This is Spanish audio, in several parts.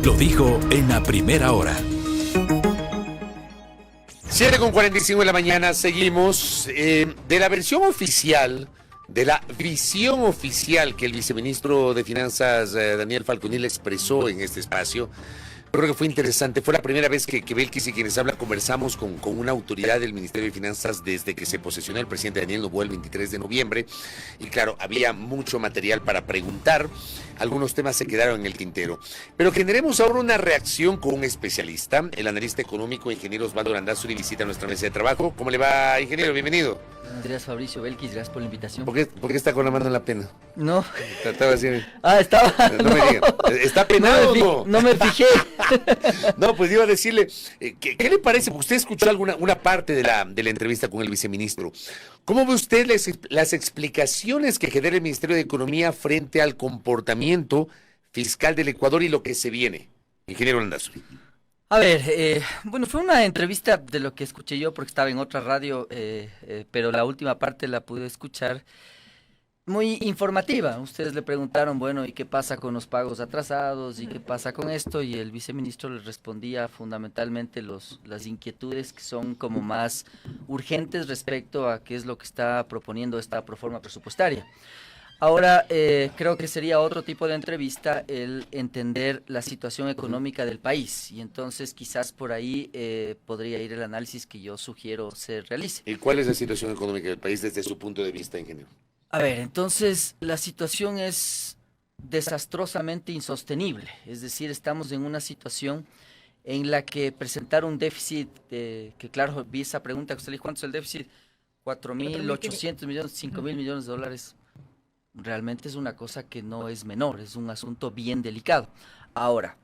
Lo dijo en la primera hora. 7:45 de la mañana, seguimos. De la versión oficial, de la visión oficial que el viceministro de Finanzas, Daniel Falconil, expresó en este espacio, creo que fue interesante. Fue la primera vez que Belkis y quienes hablan conversamos con una autoridad del Ministerio de Finanzas desde que se posesionó el presidente Daniel Noboa el 23 de noviembre. Y claro, había mucho material para preguntar. Algunos temas se quedaron en el tintero. Pero generemos ahora una reacción con un especialista, el analista económico, ingeniero Osvaldo Landazuri, visita nuestra mesa de trabajo. ¿Cómo le va, ingeniero? Bienvenido. Buenos días, Fabricio Belkis, gracias por la invitación. ¿Por qué está con la mano en la pena? No. Estaba así. Estaba. No me diga. ¿Está penado o no? No me fijé. No, pues iba a decirle, ¿qué le parece? Porque usted escuchó una parte de la entrevista con el viceministro. ¿Cómo ve usted las explicaciones que genera el Ministerio de Economía frente al comportamiento fiscal del Ecuador y lo que se viene? Ingeniero Landazuri. A ver, bueno, fue una entrevista de lo que escuché yo porque estaba en otra radio, pero la última parte la pude escuchar. Muy informativa. Ustedes le preguntaron, bueno, ¿y qué pasa con los pagos atrasados? ¿Y qué pasa con esto? Y el viceministro les respondía fundamentalmente las inquietudes que son como más urgentes respecto a qué es lo que está proponiendo esta proforma presupuestaria. Ahora, creo que sería otro tipo de entrevista el entender la situación económica del país y entonces quizás por ahí podría ir el análisis que yo sugiero se realice. ¿Y cuál es la situación económica del país desde su punto de vista, ingeniero? A ver, entonces la situación es desastrosamente insostenible, es decir, estamos en una situación en la que presentar un déficit, que claro, vi esa pregunta que usted le dijo, ¿cuánto es el déficit? 4.800 millones, 5.000 millones de dólares, realmente es una cosa que no es menor, es un asunto bien delicado. Ahora,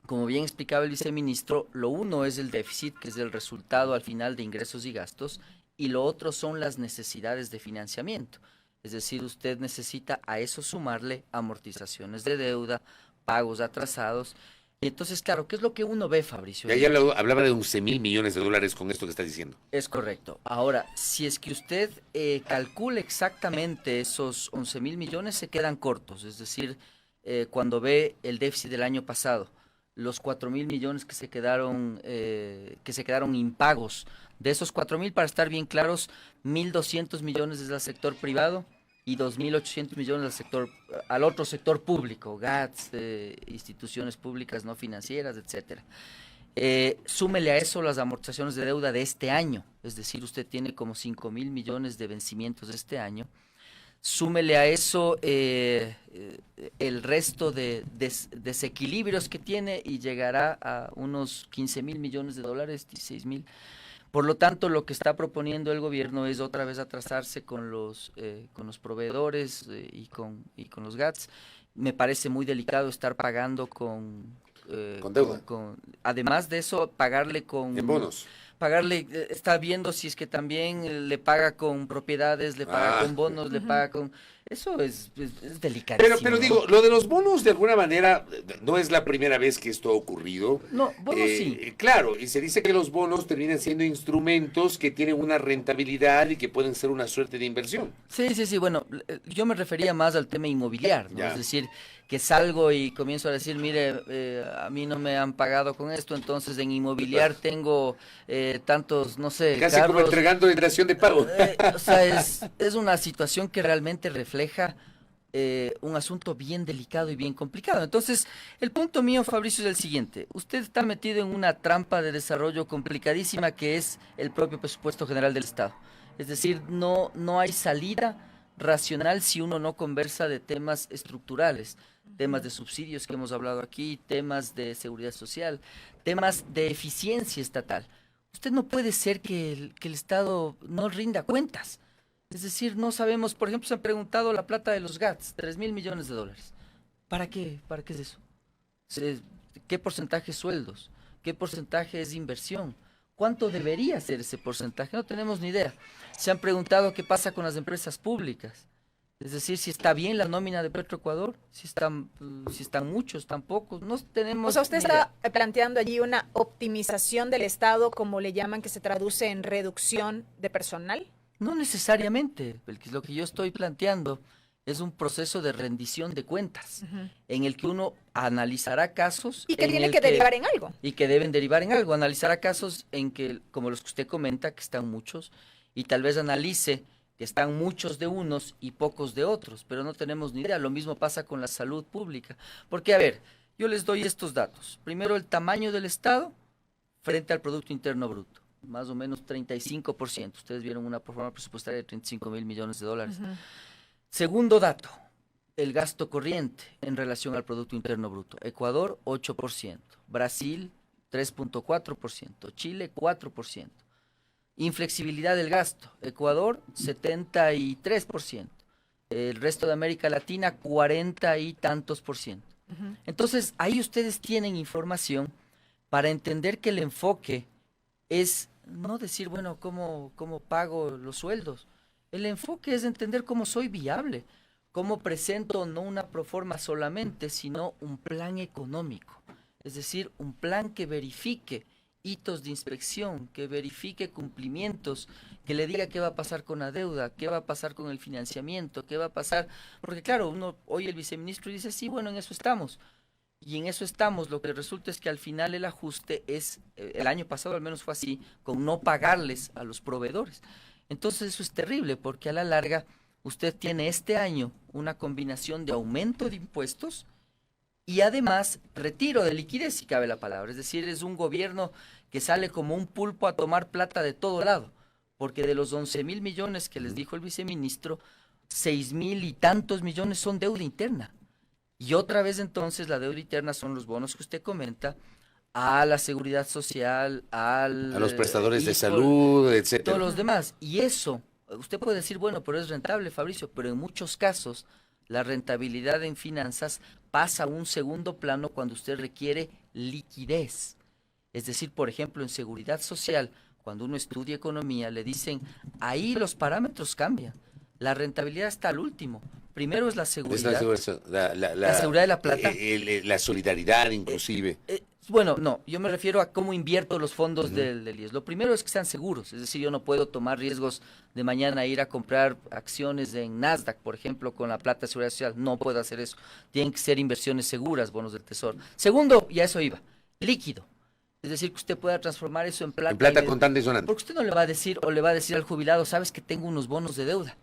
como bien explicaba el viceministro, lo uno es el déficit, que es el resultado al final de ingresos y gastos, y lo otro son las necesidades de financiamiento. Es decir, usted necesita a eso sumarle amortizaciones de deuda, pagos atrasados. Y entonces, claro, ¿qué es lo que uno ve, Fabricio? Ya hablaba de 11.000 millones de dólares con esto que está diciendo. Es correcto. Ahora, si es que usted calcula exactamente esos 11.000 millones, se quedan cortos. Es decir, cuando ve el déficit del año pasado, los 4.000 millones que se quedaron impagos. De esos 4.000, para estar bien claros, 1.200 millones es al sector privado y 2.800 millones al otro sector público, GATS, instituciones públicas no financieras, etcétera. Súmele a eso las amortizaciones de deuda de este año, es decir, usted tiene como 5.000 millones de vencimientos de este año. Súmele a eso el resto de desequilibrios que tiene y llegará a unos 15.000 millones de dólares, 16.000. Por lo tanto, lo que está proponiendo el gobierno es otra vez atrasarse con los proveedores y con los GATS. Me parece muy delicado estar pagando con deuda. Además de eso, pagarle con... En bonos. Está viendo si es que también le paga con propiedades, le paga con bonos, le paga con... Eso es delicadísimo. Pero digo, lo de los bonos de alguna manera no es la primera vez que esto ha ocurrido. No, bonos sí. Claro, y se dice que los bonos terminan siendo instrumentos que tienen una rentabilidad y que pueden ser una suerte de inversión. Sí, bueno, yo me refería más al tema inmobiliario, ¿no? Ya. Es decir, que salgo y comienzo a decir, mire, a mí no me han pagado con esto, entonces en inmobiliar tengo tantos, no sé, Casi carros, como entregando declaración de pago. o sea, es una situación que realmente refleja un asunto bien delicado y bien complicado. Entonces, el punto mío, Fabricio, es el siguiente. Usted está metido en una trampa de desarrollo complicadísima que es el propio presupuesto general del Estado. Es decir, no hay salida racional si uno no conversa de temas estructurales, temas de subsidios que hemos hablado aquí, temas de seguridad social, temas de eficiencia estatal. Usted no puede ser que el Estado no rinda cuentas. Es decir, no sabemos, por ejemplo, se han preguntado la plata de los GATS, 3.000 millones de dólares. ¿Para qué? ¿Para qué es eso? ¿Qué porcentaje es sueldos? ¿Qué porcentaje es inversión? ¿Cuánto debería ser ese porcentaje? No tenemos ni idea. Se han preguntado qué pasa con las empresas públicas. Es decir, si está bien la nómina de Petroecuador, si están muchos, están pocos, no tenemos. O sea, usted está planteando allí una optimización del Estado, como le llaman, que se traduce en reducción de personal. No necesariamente, porque lo que yo estoy planteando es un proceso de rendición de cuentas, en el que uno analizará casos. Y que tiene que derivar en algo. Y que deben derivar en algo. Analizará casos en que, como los que usted comenta, que están muchos, y tal vez analice que están muchos de unos y pocos de otros, pero no tenemos ni idea. Lo mismo pasa con la salud pública. Porque, a ver, yo les doy estos datos. Primero, el tamaño del Estado frente al Producto Interno Bruto. Más o menos 35%. Ustedes vieron una proforma presupuestaria de 35.000 millones de dólares. Segundo dato, el gasto corriente en relación al Producto Interno Bruto. Ecuador, 8%. Brasil, 3.4%. Chile, 4%. Inflexibilidad del gasto. Ecuador, 73%. El resto de América Latina, 40 y tantos %. Entonces, ahí ustedes tienen información para entender que el enfoque es no decir, bueno, ¿cómo pago los sueldos? El enfoque es entender cómo soy viable, cómo presento no una proforma solamente, sino un plan económico. Es decir, un plan que verifique hitos de inspección, que verifique cumplimientos, que le diga qué va a pasar con la deuda, qué va a pasar con el financiamiento, qué va a pasar, porque claro, uno oye el viceministro y dice, sí, bueno, en eso estamos. Y en eso estamos, lo que resulta es que al final el ajuste es, el año pasado al menos fue así, con no pagarles a los proveedores. Entonces eso es terrible, porque a la larga usted tiene este año una combinación de aumento de impuestos y además retiro de liquidez, si cabe la palabra. Es decir, es un gobierno que sale como un pulpo a tomar plata de todo lado, porque de los 11.000 millones que les dijo el viceministro, 6.000 y tantos millones son deuda interna. Y otra vez entonces la deuda interna son los bonos que usted comenta, a la seguridad social, a los prestadores de salud, etcétera. Todos los demás. Y eso, usted puede decir, bueno, pero es rentable, Fabricio, pero en muchos casos la rentabilidad en finanzas pasa a un segundo plano cuando usted requiere liquidez. Es decir, por ejemplo, en seguridad social, cuando uno estudia economía, le dicen, ahí los parámetros cambian. La rentabilidad está al último. Primero es la seguridad. La seguridad de la plata. La solidaridad, inclusive. Bueno, no, yo me refiero a cómo invierto los fondos del IES. Lo primero es que sean seguros, es decir, yo no puedo tomar riesgos de mañana ir a comprar acciones en Nasdaq, por ejemplo, con la plata de seguridad social. No puedo hacer eso. Tienen que ser inversiones seguras, bonos del tesoro. Segundo, y a eso iba, líquido. Es decir, que usted pueda transformar eso en plata. En plata contante y sonante. Porque usted no le va a decir o le va a decir al jubilado, sabes que tengo unos bonos de deuda.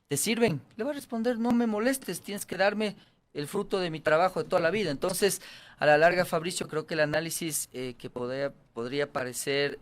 ¿Te sirven? Le va a responder, no me molestes, tienes que darme el fruto de mi trabajo de toda la vida. Entonces, a la larga, Fabricio, creo que el análisis que podría parecer,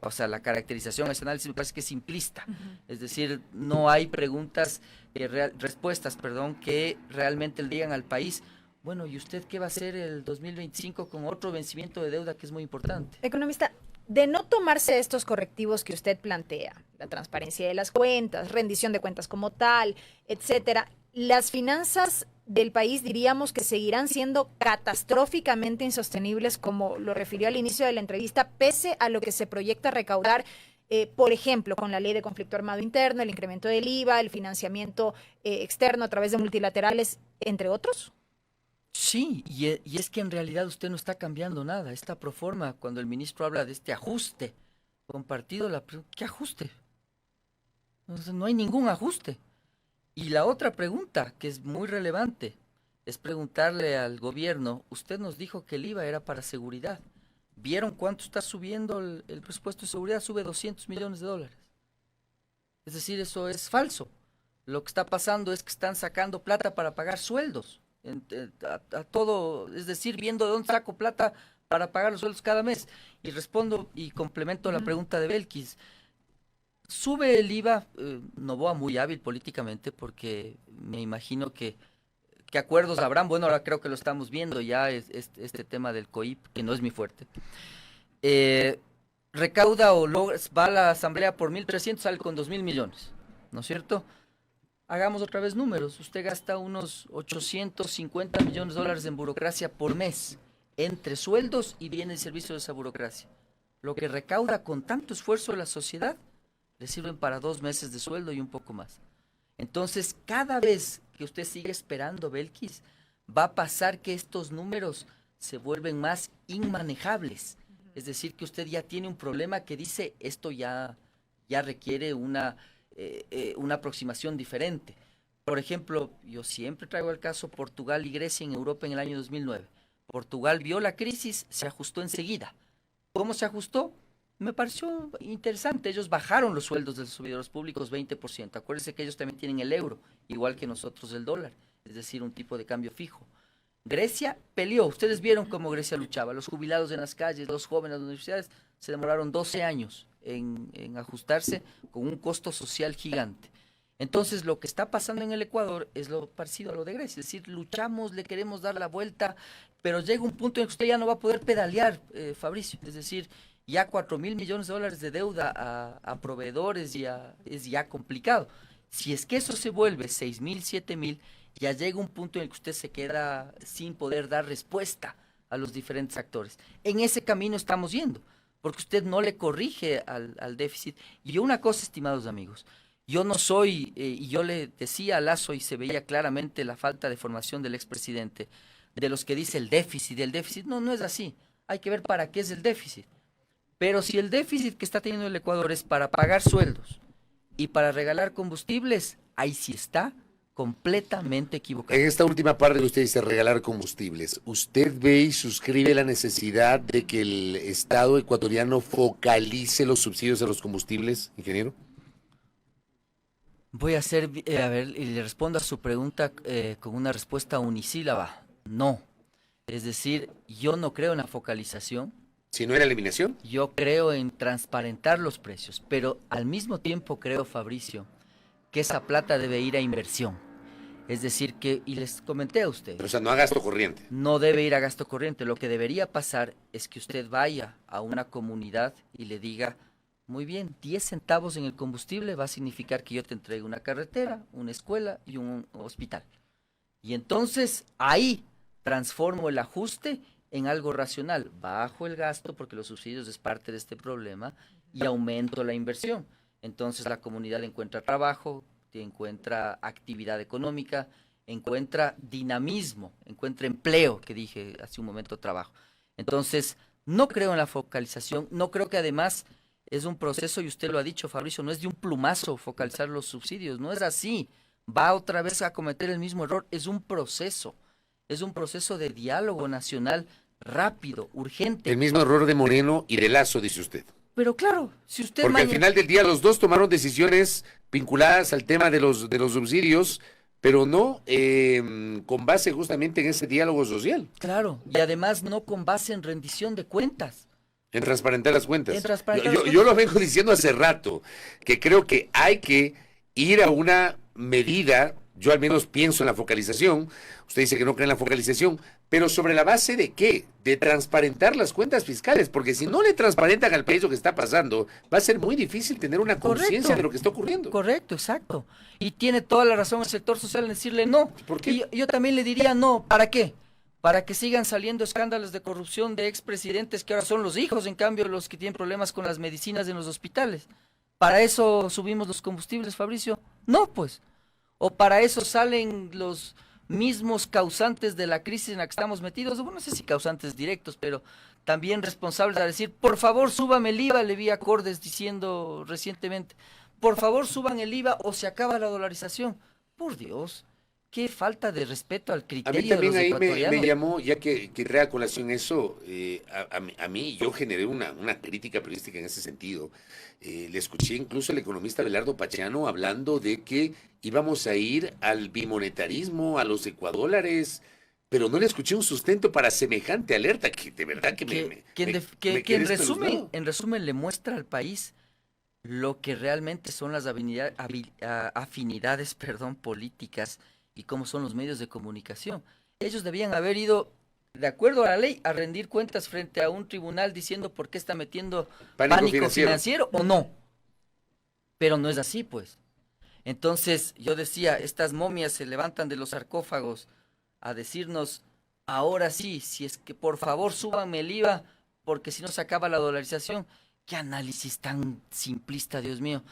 o sea, la caracterización, ese análisis me parece que es simplista. Es decir, no hay preguntas, respuestas, que realmente le digan al país, bueno, ¿y usted qué va a hacer el 2025 con otro vencimiento de deuda que es muy importante? Economista, de no tomarse estos correctivos que usted plantea, la transparencia de las cuentas, rendición de cuentas como tal, etcétera, las finanzas del país diríamos que seguirán siendo catastróficamente insostenibles, como lo refirió al inicio de la entrevista, pese a lo que se proyecta recaudar, por ejemplo, con la ley de conflicto armado interno, el incremento del IVA, el financiamiento externo a través de multilaterales, entre otros. Sí, y es que en realidad usted no está cambiando nada. Esta proforma, cuando el ministro habla de este ajuste compartido, ¿qué ajuste? No hay ningún ajuste. Y la otra pregunta, que es muy relevante, es preguntarle al gobierno, usted nos dijo que el IVA era para seguridad. ¿Vieron cuánto está subiendo el presupuesto de seguridad? Sube 200 millones de dólares. Es decir, eso es falso. Lo que está pasando es que están sacando plata para pagar sueldos. A todo, es decir, viendo de dónde saco plata para pagar los sueldos cada mes. Y respondo y complemento la pregunta de Belkis. Sube el IVA, Noboa muy hábil políticamente, porque me imagino que acuerdos habrán. Bueno, ahora creo que lo estamos viendo ya, este tema del COIP, que no es mi fuerte. Recauda va a la asamblea por 1.300, sale con 2.000 millones, ¿no es cierto? Hagamos otra vez números. Usted gasta unos 850 millones de dólares en burocracia por mes, entre sueldos y bienes y servicios de esa burocracia. Lo que recauda con tanto esfuerzo de la sociedad, le sirven para 2 meses de sueldo y un poco más. Entonces, cada vez que usted sigue esperando, Belkis, va a pasar que estos números se vuelven más inmanejables. Es decir, que usted ya tiene un problema que dice, esto ya requiere una una aproximación diferente. Por ejemplo, yo siempre traigo el caso Portugal y Grecia en Europa en el año 2009. Portugal vio la crisis, se ajustó enseguida. ¿Cómo se ajustó? Me pareció interesante. Ellos bajaron los sueldos de los servidores públicos 20%. Acuérdense que ellos también tienen el euro, igual que nosotros el dólar, es decir, un tipo de cambio fijo. Grecia peleó. Ustedes vieron cómo Grecia luchaba. Los jubilados en las calles, los jóvenes en las universidades, se demoraron 12 años en ajustarse con un costo social gigante. Entonces, lo que está pasando en el Ecuador es lo parecido a lo de Grecia. Es decir, luchamos, le queremos dar la vuelta, pero llega un punto en que usted ya no va a poder pedalear, Fabricio. Es decir, ya 4.000 millones de dólares de deuda a proveedores es ya complicado. Si es que eso se vuelve 6.000, 7.000, ya llega un punto en el que usted se queda sin poder dar respuesta a los diferentes actores. En ese camino estamos yendo, porque usted no le corrige al déficit. Y una cosa, estimados amigos, yo no soy, y yo le decía a Lazo, y se veía claramente la falta de formación del expresidente, de los que dice el déficit. No, no es así. Hay que ver para qué es el déficit. Pero si el déficit que está teniendo el Ecuador es para pagar sueldos y para regalar combustibles, ahí sí está completamente equivocado. En esta última parte que usted dice regalar combustibles, ¿usted ve y suscribe la necesidad de que el Estado ecuatoriano focalice los subsidios a los combustibles, ingeniero? Voy a hacer, a ver, y le respondo a su pregunta con una respuesta unisílaba. No. Es decir, yo no creo en la focalización. Si no era eliminación. Yo creo en transparentar los precios, pero al mismo tiempo creo, Fabricio, que esa plata debe ir a inversión. Es decir, que, y les comenté a usted, Pero, o sea, no a gasto corriente. no debe ir a gasto corriente. Lo que debería pasar es que usted vaya a una comunidad y le diga, muy bien, 10 centavos en el combustible va a significar que yo te entregue una carretera, una escuela y un hospital. Y entonces ahí transformo el ajuste en algo racional. Bajo el gasto porque los subsidios es parte de este problema y aumento la inversión. Entonces la comunidad encuentra trabajo, encuentra actividad económica, encuentra dinamismo, encuentra empleo, que dije hace un momento, trabajo. Entonces, no creo en la focalización, no creo que además es un proceso, y usted lo ha dicho, Fabricio, no es de un plumazo focalizar los subsidios, no es así, va otra vez a cometer el mismo error, es un proceso de diálogo nacional rápido, urgente. El mismo error de Moreno y de Lazo, dice usted. Pero claro, si usted Porque al final del día los dos tomaron decisiones vinculadas al tema de los subsidios, pero no con base justamente en ese diálogo social. Claro, y además no con base en rendición de cuentas. En transparentar las cuentas. En transparentar Yo, las yo cuentas. lo vengo diciendo hace rato, que creo que hay que ir a una medida, yo al menos pienso en la focalización, usted dice que no cree en la focalización, pero ¿sobre la base de qué? De transparentar las cuentas fiscales, porque si no le transparentan al país lo que está pasando, va a ser muy difícil tener una conciencia Correcto. de lo que está ocurriendo. Correcto, exacto. Y tiene toda la razón el sector social en decirle no. ¿Por qué? Y yo también le diría no. ¿Para qué? Para que sigan saliendo escándalos de corrupción de expresidentes que ahora son los hijos, en cambio, los que tienen problemas con las medicinas en los hospitales. ¿Para eso subimos los combustibles, Fabricio? No, pues. O para eso salen los mismos causantes de la crisis en la que estamos metidos, bueno, no sé si causantes directos, pero también responsables a decir, por favor, súbame el IVA, le vi a Cordes diciendo recientemente, por favor, suban el IVA o se acaba la dolarización. Por Dios, qué falta de respeto al A criterio mí de también los ahí ecuatorianos. me llamó, ya que trae a colación eso, a mí yo generé una crítica periodística en ese sentido. Le escuché incluso al economista Belardo Pacheano hablando de que íbamos a ir al bimonetarismo, a los ecuadólares, pero no le escuché un sustento para semejante alerta, que de verdad que me Que quedé en espeluznado. resumen le muestra al país lo que realmente son las afinidades, políticas y cómo son los medios de comunicación. Ellos debían haber ido, de acuerdo a la ley, a rendir cuentas frente a un tribunal diciendo por qué está metiendo pánico financiero o no. Pero no es así, pues. Entonces, yo decía, estas momias se levantan de los sarcófagos a decirnos, ahora sí, si es que por favor súbanme el IVA, porque si no se acaba la dolarización. Qué análisis tan simplista, Dios mío.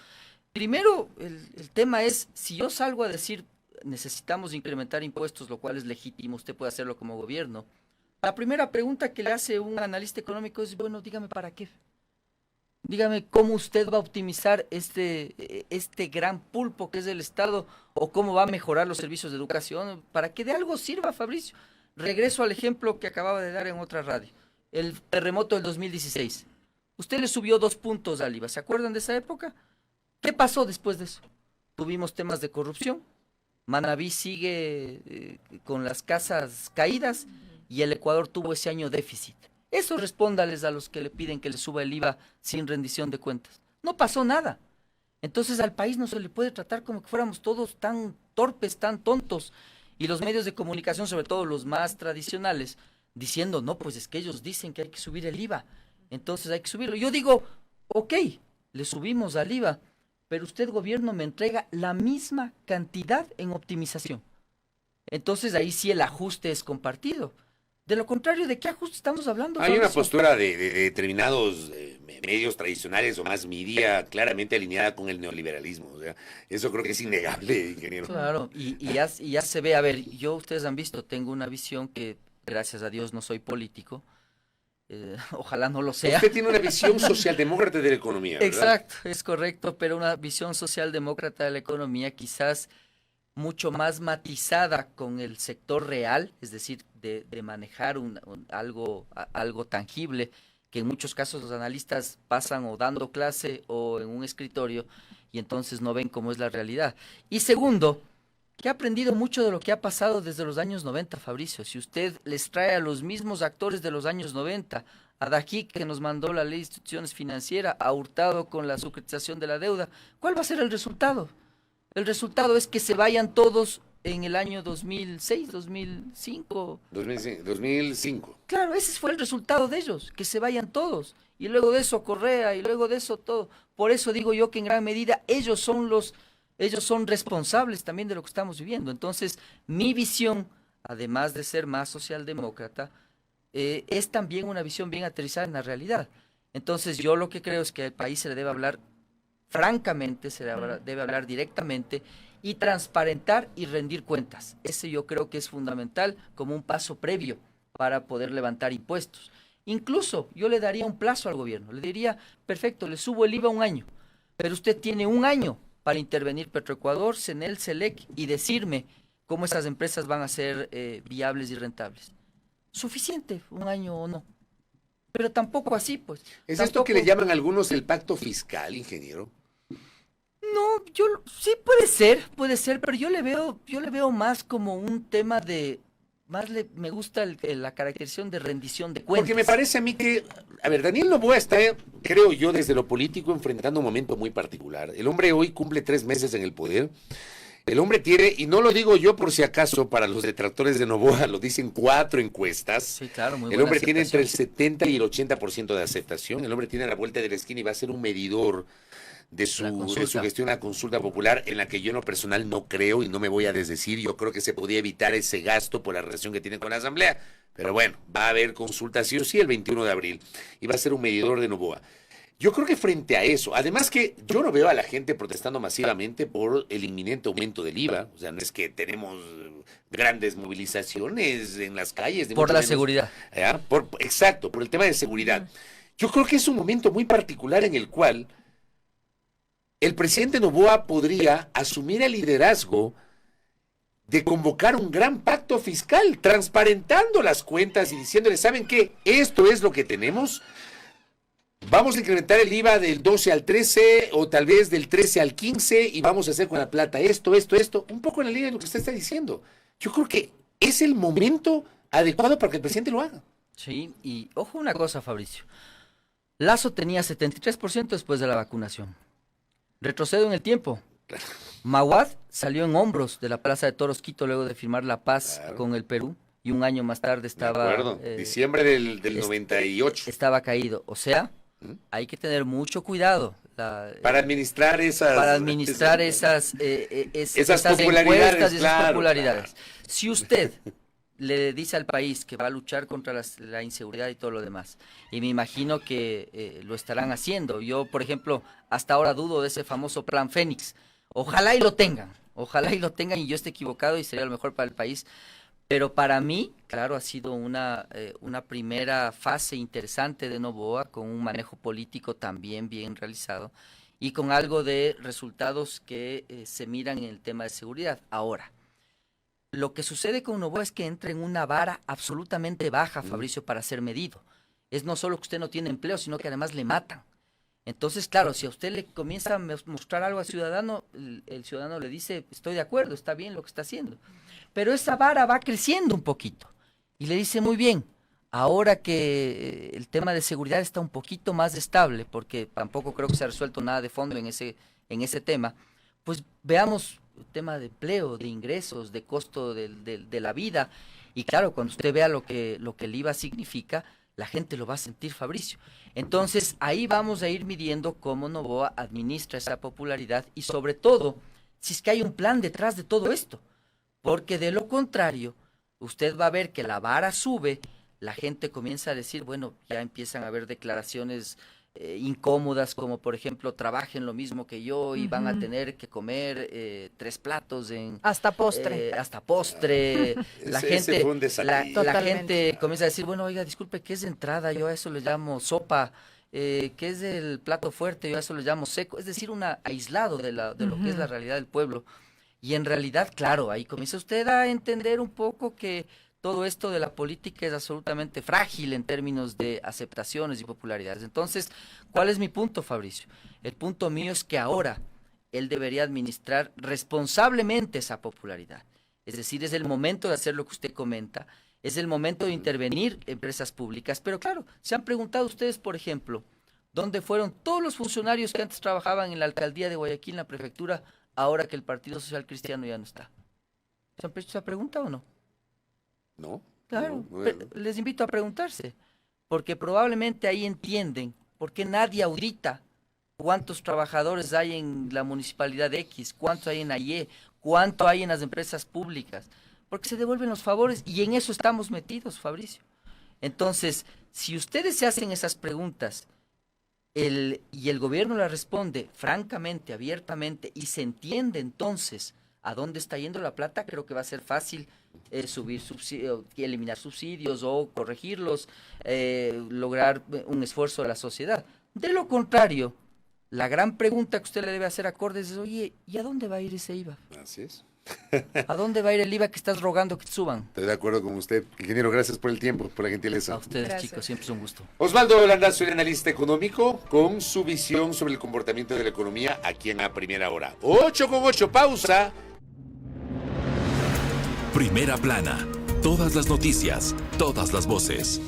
Primero, el tema es, si yo salgo a decir, necesitamos incrementar impuestos, lo cual es legítimo, usted puede hacerlo como gobierno. La primera pregunta que le hace un analista económico es, bueno, dígame para qué. Dígame cómo usted va a optimizar este gran pulpo que es el Estado o cómo va a mejorar los servicios de educación para que de algo sirva, Fabricio. Regreso al ejemplo que acababa de dar en otra radio, el terremoto del 2016. Usted le subió 2 puntos al IVA, ¿se acuerdan de esa época? ¿Qué pasó después de eso? Tuvimos temas de corrupción, Manabí sigue con las casas caídas y el Ecuador tuvo ese año déficit. Eso respóndales a los que le piden que le suba el IVA sin rendición de cuentas. No pasó nada. Entonces al país no se le puede tratar como que fuéramos todos tan torpes, tan tontos. Y los medios de comunicación, sobre todo los más tradicionales, diciendo, no, pues es que ellos dicen que hay que subir el IVA. Entonces hay que subirlo. Yo digo, ok, le subimos al IVA, pero usted, gobierno, me entrega la misma cantidad en optimización. Entonces ahí sí el ajuste es compartido. De lo contrario, ¿de qué ajuste estamos hablando? Hay una Fabricio? postura de determinados medios tradicionales o más media claramente alineada con el neoliberalismo. O sea, eso creo que es innegable, ingeniero. Claro, y ya se ve, a ver, yo, ustedes han visto, tengo una visión que, gracias a Dios, no soy político, ojalá no lo sea. Usted tiene una visión socialdemócrata de la economía, ¿verdad? Exacto, es correcto, pero una visión socialdemócrata de la economía quizás mucho más matizada con el sector real, es decir, de manejar algo tangible, que en muchos casos los analistas pasan o dando clase o en un escritorio y entonces no ven cómo es la realidad. Y segundo, que ha aprendido mucho de lo que ha pasado desde los años 90, Fabricio. Si usted les trae a los mismos actores de los años 90, a Dajic, que nos mandó la ley de instituciones financieras, a Hurtado con la securitización de la deuda, ¿cuál va a ser el resultado? El resultado es que se vayan todos en el año 2006, 2005. 2005. Claro, ese fue el resultado de ellos, que se vayan todos. Y luego de eso Correa, y luego de eso todo. Por eso digo yo que en gran medida ellos son responsables también de lo que estamos viviendo. Entonces, mi visión, además de ser más socialdemócrata, es también una visión bien aterrizada en la realidad. Entonces, yo lo que creo es que al país se le debe hablar francamente, debe hablar directamente y transparentar y rendir cuentas. Ese yo creo que es fundamental como un paso previo para poder levantar impuestos. Incluso yo le daría un plazo al gobierno, le diría, perfecto, le subo el IVA 1 año, pero usted tiene 1 año para intervenir Petroecuador, CNEL, SELEC y decirme cómo esas empresas van a ser viables y rentables. Suficiente, 1 año o no. Pero tampoco así, pues. ¿Es tampoco... esto que le llaman algunos el pacto fiscal, ingeniero? No, sí puede ser, pero yo le veo más como un tema de, me gusta la caracterización de rendición de cuentas. Porque me parece a mí que, a ver, Daniel Noboa está, creo yo, desde lo político enfrentando un momento muy particular. El hombre hoy cumple 3 meses en el poder. El hombre tiene, y no lo digo yo por si acaso, para los detractores de Noboa, lo dicen 4 encuestas. Sí, claro, muy El buena hombre tiene entre el aceptación. 70 y el 80% de aceptación. El hombre tiene a la vuelta de la esquina y va a ser un medidor de su gestión a la consulta popular, en la que yo en lo personal no creo y no me voy a desdecir. Yo creo que se podía evitar ese gasto por la relación que tiene con la Asamblea. Pero bueno, va a haber consulta sí o sí el 21 de abril y va a ser un medidor de Noboa. Yo creo que frente a eso, además que yo no veo a la gente protestando masivamente por el inminente aumento del IVA, o sea, no es que tenemos grandes movilizaciones en las calles. Por la seguridad. Exacto, por el tema de seguridad. Yo creo que es un momento muy particular en el cual el presidente Noboa podría asumir el liderazgo de convocar un gran pacto fiscal, transparentando las cuentas y diciéndole, ¿saben qué? Esto es lo que tenemos. Vamos a incrementar el IVA del 12 al 13 o tal vez del 13 al 15 y vamos a hacer con la plata esto, un poco en la línea de lo que usted está diciendo. Yo creo que es el momento adecuado para que el presidente lo haga. Sí, y ojo una cosa, Fabricio. Lazo tenía 73% después de la vacunación. Retrocedo en el tiempo. Maguad salió en hombros de la Plaza de Toros Quito luego de firmar la paz con el Perú y un año más tarde estaba... De acuerdo, diciembre del 98. Estaba caído, o sea... Hay que tener mucho cuidado para administrar esas popularidades, encuestas y esas popularidades. Claro. Si usted le dice al país que va a luchar contra la inseguridad y todo lo demás, y me imagino que lo estarán haciendo. Yo, por ejemplo, hasta ahora dudo de ese famoso plan Fénix. Ojalá y lo tengan y yo esté equivocado y sería lo mejor para el país. Pero para mí, claro, ha sido una primera fase interesante de Noboa, con un manejo político también bien realizado y con algo de resultados que se miran en el tema de seguridad. Ahora, lo que sucede con Noboa es que entra en una vara absolutamente baja, Fabricio, para ser medido. Es no solo que usted no tiene empleo, sino que además le matan. Entonces, claro, si a usted le comienza a mostrar algo al ciudadano, el ciudadano le dice, estoy de acuerdo, está bien lo que está haciendo. Pero esa vara va creciendo un poquito. Y le dice, muy bien, ahora que el tema de seguridad está un poquito más estable, porque tampoco creo que se ha resuelto nada de fondo en ese tema, pues veamos el tema de empleo, de ingresos, de costo de la vida. Y claro, cuando usted vea lo que el IVA significa, la gente lo va a sentir, Fabricio. Entonces, ahí vamos a ir midiendo cómo Noboa administra esa popularidad y sobre todo, si es que hay un plan detrás de todo esto. Porque de lo contrario, usted va a ver que la vara sube, la gente comienza a decir, bueno, ya empiezan a haber declaraciones incómodas, como por ejemplo, trabajen lo mismo que yo y van a tener que comer 3 platos en... Hasta postre. Hasta postre. La gente comienza a decir, bueno, oiga, disculpe, ¿qué es de entrada? Yo a eso le llamo sopa. ¿Qué es el plato fuerte? Yo a eso le llamo seco. Es decir, aislado de lo que es la realidad del pueblo. Y en realidad, claro, ahí comienza usted a entender un poco que todo esto de la política es absolutamente frágil en términos de aceptaciones y popularidades. Entonces, ¿cuál es mi punto, Fabricio? El punto mío es que ahora él debería administrar responsablemente esa popularidad. Es decir, es el momento de hacer lo que usted comenta, es el momento de intervenir empresas públicas. Pero claro, se han preguntado ustedes, por ejemplo, ¿dónde fueron todos los funcionarios que antes trabajaban en la alcaldía de Guayaquil, en la prefectura, ahora que el Partido Social Cristiano ya no está? ¿Se han hecho esa pregunta o no? No. Claro, no. les invito a preguntarse, porque probablemente ahí entienden por qué nadie audita cuántos trabajadores hay en la municipalidad X, cuántos hay en la Y, cuánto hay en las empresas públicas, porque se devuelven los favores y en eso estamos metidos, Fabricio. Entonces, si ustedes se hacen esas preguntas y el gobierno las responde francamente, abiertamente, y se entiende entonces a dónde está yendo la plata, creo que va a ser fácil subir subsidios, eliminar subsidios o corregirlos, lograr un esfuerzo de la sociedad. De lo contrario, la gran pregunta que usted le debe hacer a Cordes es, oye, ¿y a dónde va a ir ese IVA? Así es. ¿A dónde va a ir el IVA que estás rogando que suban? Estoy de acuerdo con usted. Ingeniero, gracias por el tiempo, por la gentileza. A ustedes, Gracias. chicos, siempre es un gusto. Osvaldo Landazzo, el analista económico, con su visión sobre el comportamiento de la economía aquí en A Primera Hora. 8:08, pausa. Primera plana. Todas las noticias, todas las voces.